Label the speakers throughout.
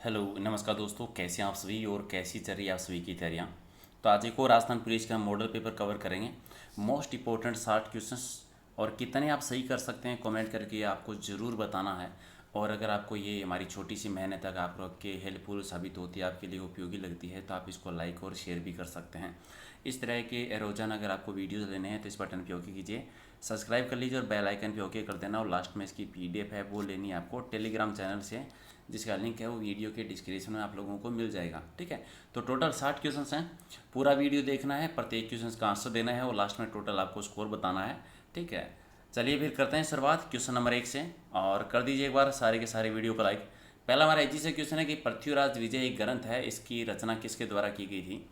Speaker 1: Hello नमस्कार दोस्तों, कैसे हैं आप सभी और कैसी चल रही है आप सभी की तैयारियां। तो आज एक और राजस्थान पुलिस का मॉडल पेपर कवर करेंगे। मोस्ट इंपॉर्टेंट 60 क्वेश्चंस और कितने आप सही कर सकते हैं कमेंट करके आपको ज़रूर बताना है। और अगर आपको ये हमारी छोटी सी मेहनत अगर आप लोग के हेल्पफुल साबित होती है, आपके लिए उपयोगी लगती है, तो आप इसको लाइक और शेयर भी कर सकते हैं। इस तरह के रोजाना अगर आपको वीडियोज़ लेने हैं तो इस बटन पे ओके कीजिए, सब्सक्राइब कर लीजिए और बेल आइकन पे ओके कर देना। और लास्ट में इसकी पीडीएफ है वो लेनी है आपको टेलीग्राम चैनल से, जिसका लिंक है वो वीडियो के डिस्क्रिप्शन में आप लोगों को मिल जाएगा। ठीक है, तो टोटल 60 क्वेश्चंस हैं। पूरा वीडियो देखना है, प्रत्येक क्वेश्चन का आंसर देना है और लास्ट में टोटल आपको स्कोर बताना है। ठीक है, चलिए फिर करते हैं शुरुआत क्वेश्चन नंबर 1 से। और कर दीजिए एक बार सारे के सारे वीडियो को लाइक। पहला हमारा इजी से क्वेश्चन है कि पृथ्वीराज विजय एक ग्रंथ है, इसकी रचना किसके द्वारा की गई थी।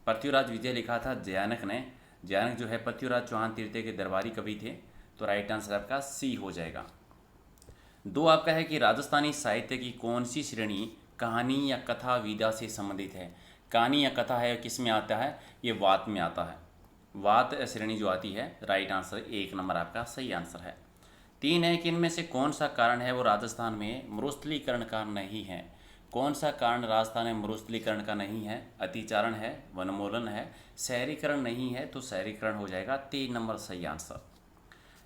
Speaker 1: पृथ्वीराज विजय लिखा था जयानक ने। जयानक जो है पृथ्वीराज चौहान तृतीय के दरबारी कवि थे। तो राइट आंसर आपका सी हो जाएगा। 2 आपका है कि राजस्थानी साहित्य की कौन सी श्रेणी कहानी या कथा विधा से संबंधित है। कहानी या कथा है किस में आता है, ये वात में आता है। वात श्रेणी जो आती है, राइट आंसर 1 नंबर आपका सही आंसर है। 3 है कि इनमें से कौन सा कारण है वो राजस्थान में मरुस्थलीकरण का नहीं है। कौन सा कारण राजस्थान में मरुस्थलीकरण का नहीं है। अतिचारण है, वनोन्मूलन है, शहरीकरण नहीं है, तो शहरीकरण हो जाएगा 3 नंबर सही आंसर।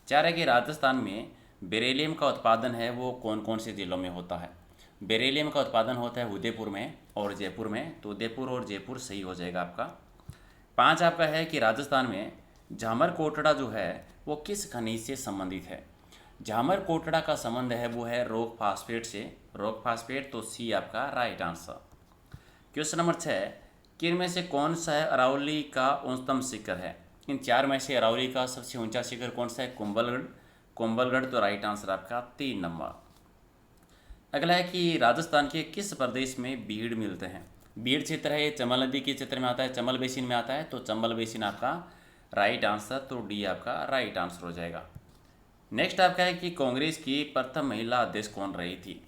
Speaker 1: 4 है कि राजस्थान में बेरिलियम का उत्पादन है वो कौन कौन से जिलों में होता है। बेरिलियम का उत्पादन होता है उदयपुर में और जयपुर में, तो उदयपुर और जयपुर सही हो जाएगा आपका। 5 आपका है कि राजस्थान में झामर कोटड़ा जो है वो किस खनिज से संबंधित है। झामर कोटड़ा का संबंध है वो है रॉक फास्फेट से, रॉक फास्फेट, तो सी आपका राइट आंसर। क्वेश्चन नंबर 6, कि इनमें से कौन सा है अरावली का उच्चतम शिखर है। इन 4 में से अरावली का सबसे ऊंचा शिखर कौन सा है, कुंभलगढ़। कुंभलगढ़, तो राइट आंसर आपका 3 नंबर। अगला है कि राजस्थान के किस प्रदेश में बीड़ मिलते हैं। बीड़ क्षेत्र है, ये चंबल नदी के क्षेत्र में आता है, चंबल बेसिन में आता है, तो चंबल बेसिन आपका राइट आंसर, तो डी आपका राइट आंसर हो जाएगा। नेक्स्ट आपका है कि कांग्रेस की प्रथम महिला अध्यक्ष कौन रही थी।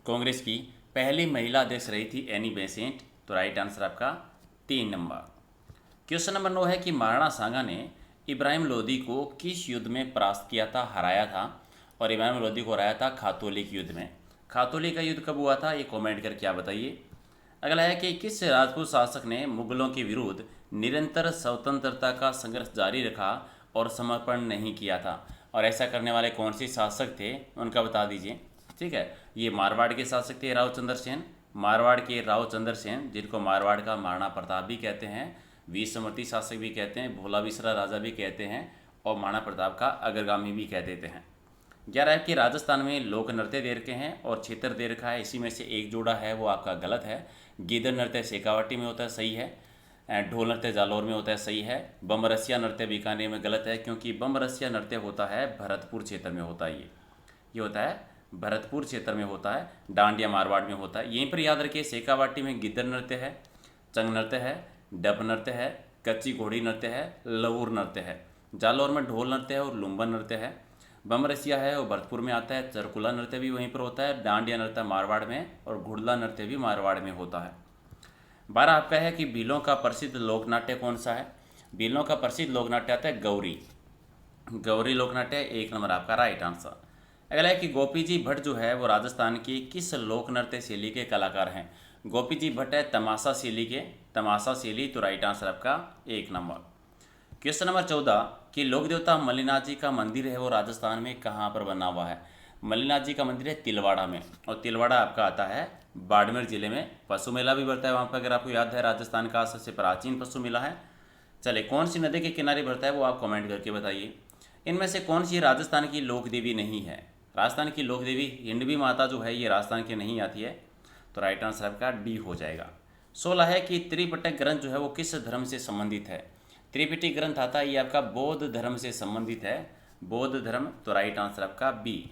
Speaker 1: कांग्रेस की पहली महिला अध्यक्ष रही थी एनी बेसेंट, तो राइट आंसर आपका 3 नंबर। क्वेश्चन नंबर 9 है कि महाराणा सांगा ने इब्राहिम लोदी को किस युद्ध में परास्त किया था, हराया था। और इब्राहिम लोदी को हराया था खातौली के युद्ध में। खातौली का युद्ध कब हुआ था, ये कमेंट करके आप बताइए। अगला है कि किस राजपूत शासक ने मुगलों के विरुद्ध निरंतर स्वतंत्रता का संघर्ष जारी रखा और समर्पण नहीं किया था। और ऐसा करने वाले कौन से शासक थे उनका बता दीजिए। ठीक है, ये मारवाड़ के शासक थे रावचंद्र सेन। मारवाड़ के रावचंद्र सेन, जिनको मारवाड़ का महाराणा प्रताप भी कहते हैं, वीर समर्ति शासक भी कहते हैं, भोला बिसरा राजा भी कहते हैं, और महाराणा प्रताप का अग्रगामी भी कह देते हैं। 11 है कि राजस्थान में लोक नृत्य दे रखे हैं और क्षेत्र दे रखा है, इसी में से एक जोड़ा है वो आपका गलत है। गीदड़ नृत्य शेखावाटी में होता है, सही है। ढोल नृत्य जालौर में होता है, सही है। बमरसिया नृत्य बीकानेर में गलत है, क्योंकि बमरसिया नृत्य होता है भरतपुर क्षेत्र में होता है। ये होता है भरतपुर क्षेत्र में होता है, डांडिया मारवाड़ में होता है। यहीं पर याद रखिए, शेखावाटी में गिद्दर नृत्य है, चंग नृत्य है, डप नृत्य है, कच्ची घोड़ी नृत्य है, लऊर नृत्य है। जालौर में ढोल नृत्य है और लुम्बन नृत्य है। बमरसिया है वो भरतपुर में आता है। चरकुला नृत्य भी वहीं पर होता है। डांडिया नृत्य मारवाड़ में और घुड़ला नृत्य भी मारवाड़ में होता है। 12 आपका है कि भीलों का प्रसिद्ध लोकनाट्य कौन सा है। भीलों का प्रसिद्ध लोकनाट्य आता है गौरी। गौरी लोकनाट्य 1 नंबर आपका राइट आंसर। अगला है कि गोपी जी भट्ट जो है वो राजस्थान की किस लोक नृत्य शैली के कलाकार हैं। गोपी जी भट्ट है तमाशा शैली के, तमाशा शैली, तो राइट आंसर आपका 1 नंबर। क्वेश्चन नंबर 14 कि लोक देवता मल्लीनाथ जी का मंदिर है वो राजस्थान में कहाँ पर बना हुआ है। मल्लीनाथ जी का मंदिर है तिलवाड़ा में, और तिलवाड़ा आपका आता है बाड़मेर जिले में। पशु मेला भी बढ़ता है वहाँ पर, अगर आपको याद है, राजस्थान का सबसे प्राचीन पशु मेला है। चले, कौन सी नदी के किनारे बढ़ता है वो आप कमेंट करके बताइए। इनमें से कौन सी राजस्थान की लोक देवी नहीं है। राजस्थान की लोक देवी हिंडवी माता जो है ये राजस्थान की नहीं आती है, तो राइट आंसर आपका डी हो जाएगा। 16 है कि त्रिपिटक ग्रंथ जो है वो किस धर्म से संबंधित है। त्रिपिटक ग्रंथ आता है ये आपका बौद्ध धर्म से संबंधित है, बौद्ध धर्म, तो राइट आंसर आपका बी।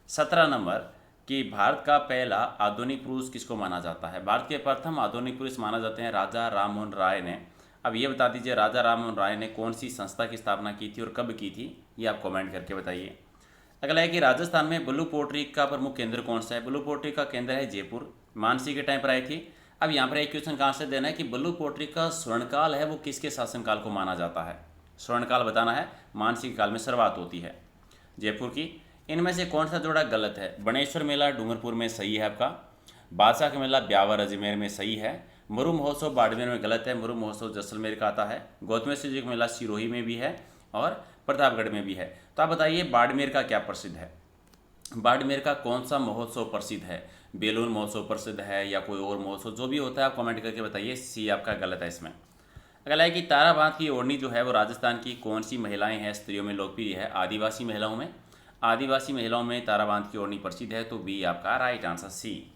Speaker 1: 17 नंबर कि भारत का पहला आधुनिक पुरुष किसको माना जाता है। भारत के प्रथम आधुनिक पुरुष माना जाते हैं राजा राममोहन राय ने। अब ये बता दीजिए राजा राममोहन राय ने कौन सी संस्था की स्थापना की थी और कब की थी, ये आप कमेंट करके बताइए। अगला है कि राजस्थान में ब्लू पोट्री का प्रमुख केंद्र कौन सा है। ब्लू पोट्री का केंद्र है जयपुर, मानसी के टाइम पर आई थी। अब यहाँ पर एक क्वेश्चन का आंसर देना है कि ब्लू पोट्री का स्वर्णकाल है वो किसके शासनकाल को माना जाता है। स्वर्णकाल बताना है, मानसी काल में शुरुआत होती है जयपुर की। इनमें से कौन सा जोड़ा गलत है। बनेश्वर मेला डूंगरपुर में सही है आपका। बादशाह का मेला ब्यावर अजमेर में सही है। मुरु महोत्सव बाड़मेर में गलत है, मुरु महोत्सव जैसलमेर का आता है। गौतमेश्वर जी का मेला सिरोही में भी है और प्रतापगढ़ में भी है। तो आप बताइए बाड़मेर का क्या प्रसिद्ध है, बाड़मेर का कौन सा महोत्सव प्रसिद्ध है? बेलून महोत्सव प्रसिद्ध है या कोई और महोत्सव, जो भी होता है आप कमेंट करके बताइए। सी आपका गलत है इसमें। अगला है कि तारा बांध की ओढ़नी जो है वो राजस्थान की कौन सी महिलाएं हैं स्त्रियों में लोकप्रिय है? आदिवासी महिलाओं में। आदिवासी महिलाओं में तारा बांध की ओढ़नी प्रसिद्ध है, तो बी आपका राइट आंसर सी।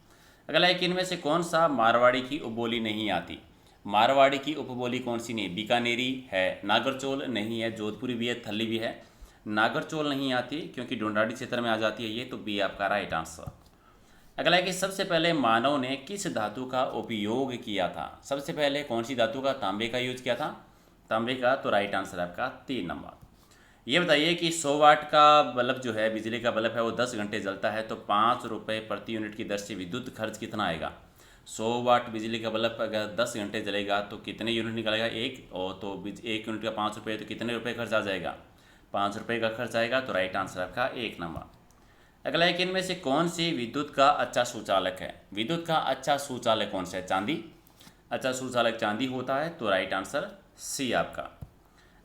Speaker 1: अगला है कि इनमें से कौन सा मारवाड़ी की उपबोली नहीं आती? मारवाड़ी की उपबोली कौन सी नहीं? बीकानेरी है, नागरचोल नहीं है, जोधपुरी भी है, थल्ली भी है। नागरचोल नहीं आती क्योंकि ढूंढाड़ी क्षेत्र में आ जाती है ये, तो बी आपका राइट आंसर। अगला है कि सबसे पहले मानव ने किस धातु का उपयोग किया था? सबसे पहले कौन सी धातु का? तांबे का यूज किया था, तांबे का, तो राइट आंसर आपका 3 नंबर। ये बताइए कि 100 वाट का बल्ब जो है, बिजली का बल्ब है, वो 10 घंटे जलता है, तो 5 रुपये प्रति यूनिट की दर से विद्युत खर्च कितना आएगा? 100 वाट बिजली का बल्ब अगर 10 घंटे जलेगा तो कितने यूनिट निकलेगा? एक, और तो 1 यूनिट का 5 रुपये, तो कितने रुपये खर्च आ जाएगा? 5 रुपये का खर्च आएगा, तो राइट आंसर आपका 1 नंबर। अगला एक, इनमें से कौन सी विद्युत का अच्छा सुचालक है? विद्युत का अच्छा सुचालक कौन सा है? चांदी। अच्छा सुचालक चांदी होता है, तो राइट आंसर सी आपका।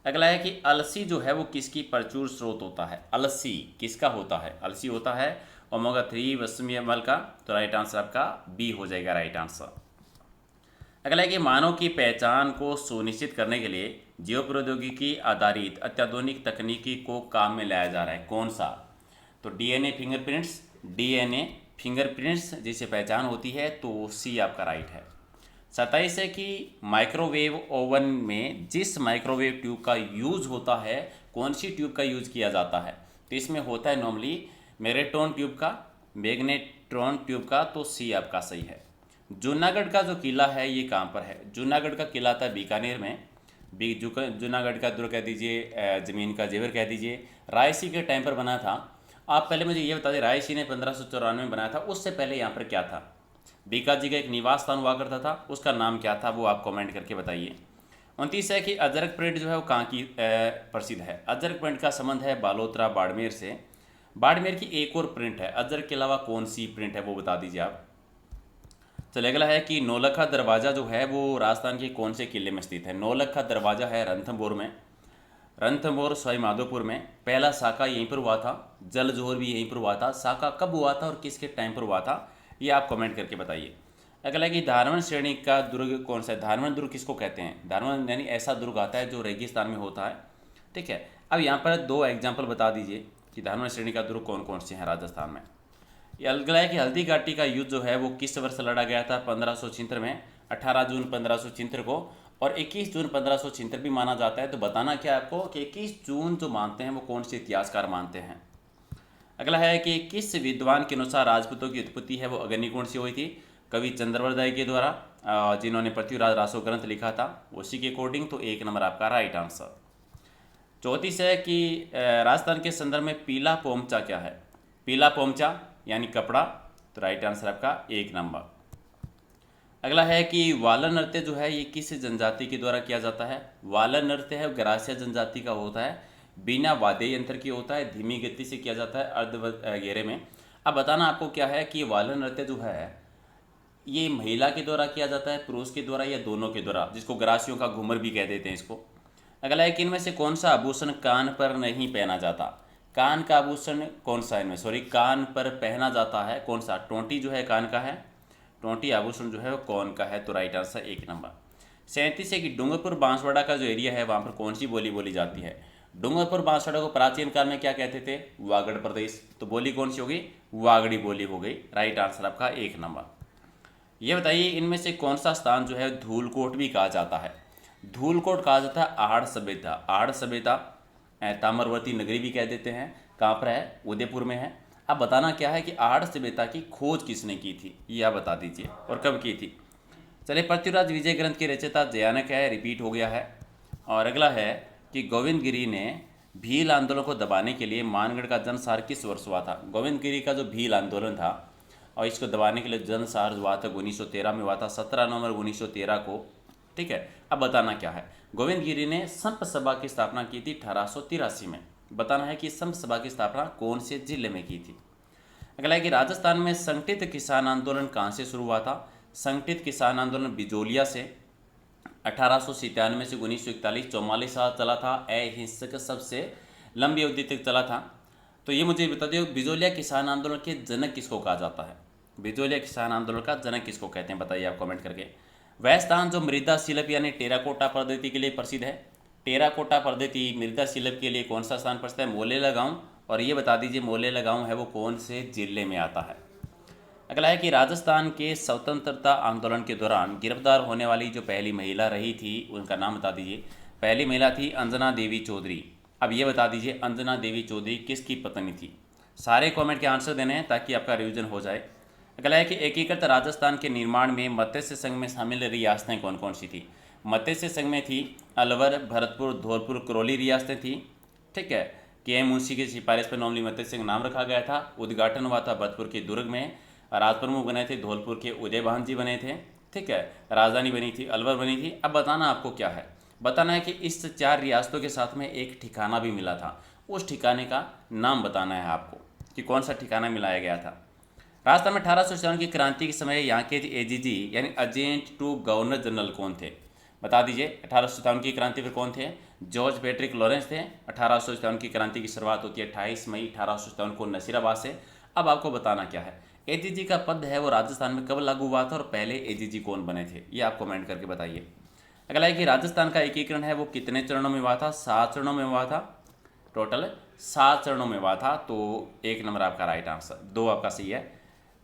Speaker 1: अगला है कि अलसी जो है वो किसकी प्रचुर स्रोत होता है? अलसी किसका होता है? अलसी होता है ओमेगा 3 वसमीय अम्ल का, तो राइट आंसर आपका बी हो जाएगा राइट आंसर। अगला है कि मानव की पहचान को सुनिश्चित करने के लिए जैव प्रौद्योगिकी आधारित अत्याधुनिक तकनीकी को काम में लाया जा रहा है, कौन सा? तो डीएनए फिंगरप्रिंट्स, डीएनए फिंगरप्रिंट्स जिसे पहचान होती है, तो सी आपका राइट है। 27 है कि माइक्रोवेव ओवन में जिस माइक्रोवेव ट्यूब का यूज होता है, कौन सी ट्यूब का यूज किया जाता है? तो इसमें होता है नॉर्मली मैग्नेट्रॉन ट्यूब का, मैग्नेट्रॉन ट्यूब का, तो सी आपका सही है। जूनागढ़ का जो किला है ये कहाँ पर है? जूनागढ़ का किला था बीकानेर में। जूनागढ़ का दुर्ग कह दीजिए, ज़मीन का जेवर कह दीजिए, रायसी के टाइम पर बना था। आप पहले मुझे ये बता दें, रायसी ने 1594 में बनाया था, उससे पहले यहाँ पर क्या था? बीका जी का एक निवास स्थान हुआ करता था, उसका नाम क्या था? वो आप कमेंट करके बताइए। 29 है कि अजरक प्रिंट जो है वो कहाँ की प्रसिद्ध है? अजरक प्रिंट का संबंध है बालोतरा बाड़मेर से। बाड़मेर की एक और प्रिंट है, अजरक के अलावा कौन सी प्रिंट है वो बता दीजिए आप। चलिए अगला है कि नौलखा दरवाज़ा जो है वो राजस्थान के कौन से किले में स्थित है? नौलखा दरवाज़ा है रणथंभौर में, रणथंभौर सवाई माधोपुर में। पहला साका यहीं पर हुआ था, जल जोहर भी यहीं पर हुआ था। साका कब हुआ था और किसके टाइम पर हुआ था, ये आप कमेंट करके बताइए। अगला है कि धारवन श्रेणी का दुर्ग कौन सा है? धारवन दुर्ग किसको कहते हैं? धारवन यानी ऐसा दुर्ग आता है जो रेगिस्तान में होता है, ठीक है। अब यहाँ पर 2 एग्जाम्पल बता दीजिए कि धारवन श्रेणी का दुर्ग कौन कौन से हैं राजस्थान में। ये अगला है कि हल्दी घाटी का युद्ध जो है वो किस वर्ष लड़ा गया था? 1576 में, 18 जून 1576 को, और 21 जून 1576 भी माना जाता है। तो बताना क्या आपको कि 21 जून जो मानते हैं वो कौन से इतिहासकार मानते हैं। अगला है कि किस विद्वान के अनुसार राजपूतों की उत्पत्ति है वो अग्निकुंड से हुई थी? कवि चंद्रवरदाय के द्वारा, जिन्होंने पृथ्वीराज रासो ग्रंथ लिखा था, उसी के अकॉर्डिंग, तो 1 नंबर आपका राइट आंसर। 34 है कि राजस्थान के संदर्भ में पीला पोमचा क्या है? पीला पोमचा यानी कपड़ा, तो राइट आंसर आपका 1 नंबर। अगला है कि वाला नृत्य जो है ये किस जनजाति के द्वारा किया जाता है? वाला नृत्य है ग्रासिया जनजाति का होता है, बिना वाद्य यंत्र की होता है, धीमी गति से किया जाता है, अर्ध घेरे में। अब बताना आपको क्या है कि वाला नृत्य जो है ये महिला के द्वारा किया जाता है, पुरुष के द्वारा, या दोनों के द्वारा, जिसको ग्रासियों का घूमर भी कह देते हैं इसको। अगला है कि इनमें से कौन सा आभूषण कान पर नहीं पहना जाता? कान का आभूषण कौन सा इनमें, सॉरी, कान पर पहना जाता है कौन सा? टोंटी जो है कान का है, टोंटी आभूषण जो है वो कौन का है? तो राइट आंसर 1 नंबर। 37 है कि डूंगरपुर बांसवाड़ा का जो एरिया है वहाँ पर कौन सी बोली बोली जाती है? डूंगरपुर बांसवाड़ा को प्राचीन काल में क्या कहते थे? वागड़ प्रदेश। तो बोली कौन सी होगी? वागड़ी बोली हो गई। राइट आंसर आपका 1 नंबर। ये बताइए इनमें से कौन सा स्थान जो है धूलकोट भी कहा जाता है? धूलकोट कहा जाता है आहड़ सभ्यता, आहड़ सभ्यता, ताम्रवर्ती नगरी भी कह देते हैं। कहाँ पर है? उदयपुर में है। अब बताना क्या है कि आहड़ सभ्यता की खोज किसने की थी, ये आप बता दीजिए, और कब की थी। चलिए, पृथ्वीराज विजय ग्रंथ के रचयिता जयानक है, रिपीट हो गया है। और अगला है कि गोविंद गिरी ने भील आंदोलन को दबाने के लिए मानगढ़ का जनसार किस वर्ष हुआ था? गोविंद गिरी का जो भील आंदोलन था और इसको दबाने के लिए जनसार हुआ था 1913 में हुआ था, 17 नवंबर 1913 को, ठीक है। अब बताना क्या है, गोविंद गिरी ने संत सभा की स्थापना की थी 1883 में। बताना है कि संत सभा की स्थापना कौन से जिले में की थी। अगला है कि राजस्थान में संगठित किसान आंदोलन कहाँ से शुरू हुआ था। संगठित किसान आंदोलन बिजोलिया से 1897 से 1941 44 साल चला था। अहिंसक सबसे लंबी अवधि तक चला था। तो ये मुझे बता दो, बिजोलिया किसान आंदोलन के जनक किसको कहा जाता है। बिजोलिया किसान आंदोलन का जनक किसको कहते हैं, बताइए आप कमेंट करके। वह स्थान जो मृदा शिल्प यानी टेराकोटा पद्धति के लिए प्रसिद्ध है। टेराकोटा पद्धति मृदा शिल्प के लिए कौन सा स्थान प्रसिद्ध है, मोलेला गांव। और ये बता दीजिए मोलेला गांव है वो कौन से जिले में आता है। अगला है कि राजस्थान के स्वतंत्रता आंदोलन के दौरान गिरफ्तार होने वाली जो पहली महिला रही थी उनका नाम बता दीजिए। पहली महिला थी अंजना देवी चौधरी। अब ये बता दीजिए अंजना देवी चौधरी किसकी पत्नी थी। सारे कमेंट के आंसर देने हैं ताकि आपका रिवीजन हो जाए। अगला है कि एकीकृत राजस्थान के निर्माण में मत्स्य संघ में शामिल रियासतें कौन कौन सी थी। मत्स्य संघ में थी अलवर, भरतपुर, धौलपुर, करौली रियासतें थी। ठीक है, के एम मुंशी की सिफारिश पर नॉर्मली मत्स्य संघ नाम रखा गया था। उद्घाटन हुआ था भरतपुर के दुर्ग में। राज प्रमुख बने थे धौलपुर के उदयभान जी बने थे। ठीक है, राजधानी बनी थी अलवर बनी थी। अब बताना आपको क्या है, बताना है कि इस 4 रियासतों के साथ में एक ठिकाना भी मिला था। उस ठिकाने का नाम बताना है आपको कि कौन सा ठिकाना मिलाया गया था। राजस्थान में 1857 की क्रांति के समय यहाँ के एजीजी यानी एजेंट टू गवर्नर जनरल कौन थे, बता दीजिए। 1857 की क्रांति पर कौन थे, जॉर्ज पैट्रिक लॉरेंस थे। 1857 की क्रांति की शुरुआत होती है 28 मई 1857 को नसीराबाद से। अब आपको बताना क्या है, एजीजी का पद है वो राजस्थान में कब लागू हुआ था और पहले एजीजी कौन बने थे, ये आप कमेंट करके बताइए। अगला है कि राजस्थान का एकीकरण है वो कितने चरणों में हुआ था, 7 चरणों में हुआ था। टोटल 7 चरणों में हुआ था। तो 1 नंबर आपका राइट आंसर, 2 आपका सही है।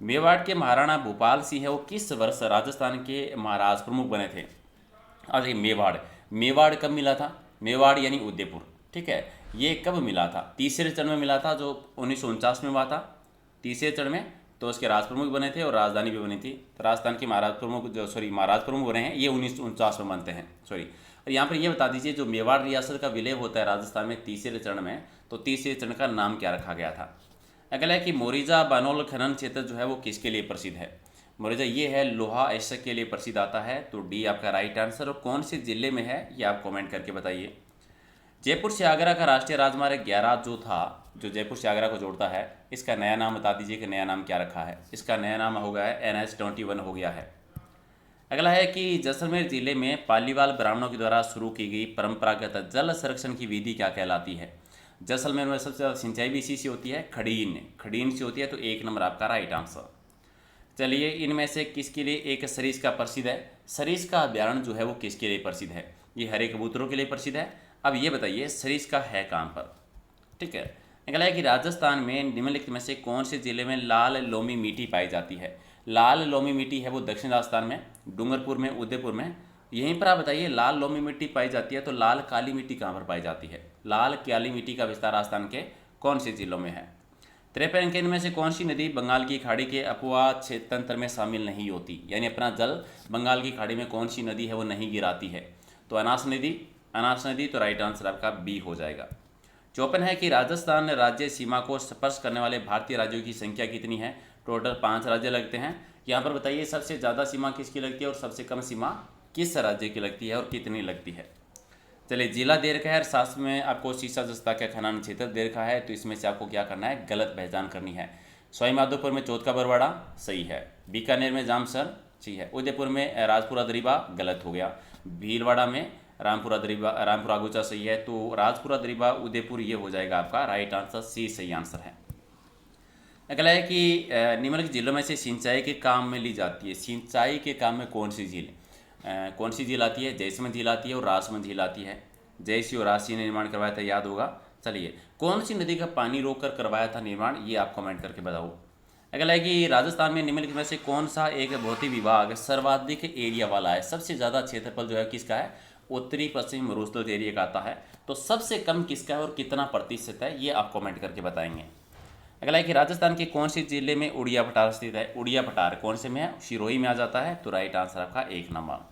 Speaker 1: मेवाड़ के महाराणा भूपाल सिंह है वो किस वर्ष राजस्थान के महाराज प्रमुख बने थे। और देखिए मेवाड़ कब मिला था, मेवाड़ यानी उदयपुर। ठीक है, ये कब मिला था, तीसरे चरण में मिला था जो 1949 में हुआ था। तीसरे चरण में तो उसके राज प्रमुख बने थे और राजधानी भी बनी थी। तो राजस्थान के महाराज प्रमुख बने हैं ये 1949 में बनते हैं। और यहाँ पर ये बता दीजिए जो मेवाड़ रियासत का विलय होता है राजस्थान में तीसरे चरण में, तो तीसरे चरण का नाम क्या रखा गया था। अगला है कि मोरिजा बानोल खनन क्षेत्र जो है वो किसके लिए प्रसिद्ध है। मोरिजा ये है लोहा ऐशक के लिए प्रसिद्ध आता है। तो डी आपका राइट आंसर। और कौन से जिले में है ये आप कमेंट करके बताइए। जयपुर से आगरा का राष्ट्रीय राजमार्ग 11 जो था, जो जयपुर से आगरा को जोड़ता है, इसका नया नाम बता दीजिए कि नया नाम क्या रखा है। इसका नया नाम हो गया है NH-21 हो गया है। अगला है कि जैसलमेर जिले में पालीवाल ब्राह्मणों के द्वारा शुरू की गई परंपरागत जल संरक्षण की विधि क्या कहलाती है। जैसलमेर में सबसे ज़्यादा सिंचाई भी इसी से होती है, खड़ीन से होती है। तो 1 नंबर आपका राइट आंसर। चलिए इनमें से किसके लिए एक सरीस का प्रसिद्ध है, सरीस का अभ्यारण्य जो है वो किसके लिए प्रसिद्ध है, ये हरे कबूतरों के लिए प्रसिद्ध है। अब ये बताइए सरीस का है कहाँ पर। ठीक है, अगला है कि राजस्थान में निम्नलिखित में से कौन से जिले में लाल लोमी मिट्टी पाई जाती है। लाल लोमी मिट्टी है वो दक्षिण राजस्थान में, डूंगरपुर में, उदयपुर में। यहीं पर आप बताइए लाल लोमी मिट्टी पाई जाती है तो लाल काली मिट्टी कहाँ पर पाई जाती है। लाल काली मिट्टी का विस्तार राजस्थान के कौन से जिलों में है। 53 के इनमें से कौन सी नदी बंगाल की खाड़ी के अपवाह क्षेत्र तंत्र में शामिल नहीं होती, यानी अपना जल बंगाल की खाड़ी में कौन सी नदी है वो नहीं गिराती है। तो अनास नदी। तो राइट आंसर आपका बी हो जाएगा। 54 है कि राजस्थान राज्य सीमा को स्पर्श करने वाले भारतीय राज्यों की संख्या कितनी है। टोटल 5 राज्य लगते हैं। यहाँ पर बताइए सबसे ज़्यादा सीमा किसकी लगती है और सबसे कम सीमा किस राज्य की लगती है और कितनी लगती है। चलिए जिला दे रखा है, शास्त्र में आपको शीशा जस्ता का खनन क्षेत्र दे रखा है। तो इसमें से आपको क्या करना है, गलत पहचान करनी है। सवाई माधोपुर में चौथ का बरवाड़ा सही है, बीकानेर में जामसर सही है, उदयपुर में राजपुरा दरीबा गलत हो गया, भीलवाड़ा में रामपुरा आगुचा सही है। तो राजपुरा दरीबा उदयपुर ये हो जाएगा आपका राइट आंसर, सी सही आंसर है। अगला है कि निम्नलिखित जिलों में से सिंचाई के काम में ली जाती है, सिंचाई के काम में कौन सी झील आती है। जयसिंह झील आती है और राजसमंद झील आती है। जयसिंह और राजसिंह ने निर्माण करवाया था, याद होगा। चलिए कौन सी नदी का पानी रोककर करवाया था निर्माण, ये आप कमेंट करके बताओ। अगला है कि राजस्थान में निम्नलिखित में से कौन सा एक भौतिक विभाग सर्वाधिक एरिया वाला है। सबसे ज़्यादा क्षेत्रफल जो है किसका है, उत्तरी पश्चिम मरुस्थल एरिया का आता है। तो सबसे कम किसका है और कितना प्रतिशत है, ये आप कमेंट करके बताएंगे। अगला है कि राजस्थान के कौन से जिले में उड़िया पठार स्थित है। उड़िया पठार कौन से में है, सिरोही में आ जाता है। तो राइट आंसर आपका 1 नंबर।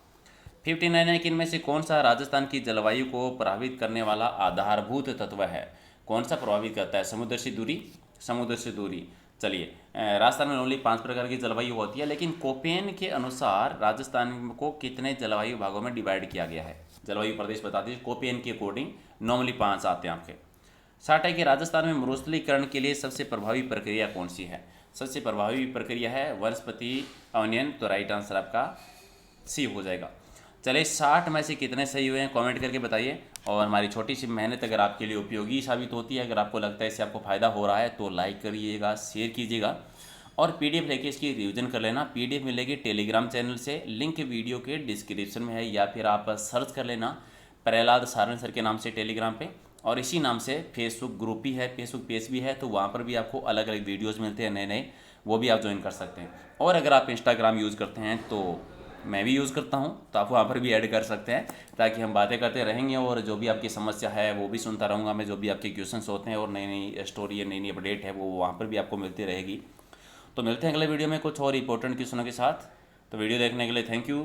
Speaker 1: 59 है कि इनमें से कौन सा राजस्थान की जलवायु को प्रभावित करने वाला आधारभूत तत्व है। कौन सा प्रभावित करता है, समुद्र से दूरी। चलिए राजस्थान में ओनली 5 प्रकार की जलवायु होती है, लेकिन कोपेन के अनुसार राजस्थान को कितने जलवायु भागों में डिवाइड किया गया है। जलवायु प्रदेश बता दीजिए, कोपेन के अकॉर्डिंग नॉर्मली 5 आते हैं आपके। 60 है कि राजस्थान में मरुस्थलीकरण के लिए सबसे प्रभावी प्रक्रिया कौन सी है। सबसे प्रभावी प्रक्रिया है वनस्पति ऑनियन, तो राइट आंसर आपका सी हो जाएगा। चलिए 60 में से कितने सही हुए हैं कमेंट करके बताइए। और हमारी छोटी सी मेहनत अगर आपके लिए उपयोगी साबित होती है, अगर आपको लगता है इससे आपको फ़ायदा हो रहा है तो लाइक करिएगा, शेयर कीजिएगा और पीडीएफ लेके इसकी रिवीजन कर लेना। पीडीएफ मिलेगी टेलीग्राम चैनल से, लिंक वीडियो के डिस्क्रिप्शन में है, या फिर आप सर्च कर लेना प्रहलाद सारण सर के नाम से टेलीग्राम पे। और इसी नाम से फेसबुक ग्रुप भी है, फेसबुक पेज भी है, तो वहाँ पर भी आपको अलग अलग वीडियोज़ मिलते हैं नए नए, वो भी आप ज्वाइन कर सकते हैं। और अगर आप इंस्टाग्राम यूज़ करते हैं तो मैं भी यूज़ करता हूँ, तो आप वहाँ पर भी ऐड कर सकते हैं, ताकि हम बातें करते रहेंगे और जो भी आपकी समस्या है वो भी सुनता रहूँगा मैं, जो भी आपके क्वेश्चंस होते हैं और नई नई स्टोरी है, नई नई अपडेट है, वो वहाँ पर भी आपको मिलती रहेगी। तो मिलते हैं अगले वीडियो में कुछ और इंपॉर्टेंट क्वेश्चनों के साथ। तो वीडियो देखने के लिए थैंक यू।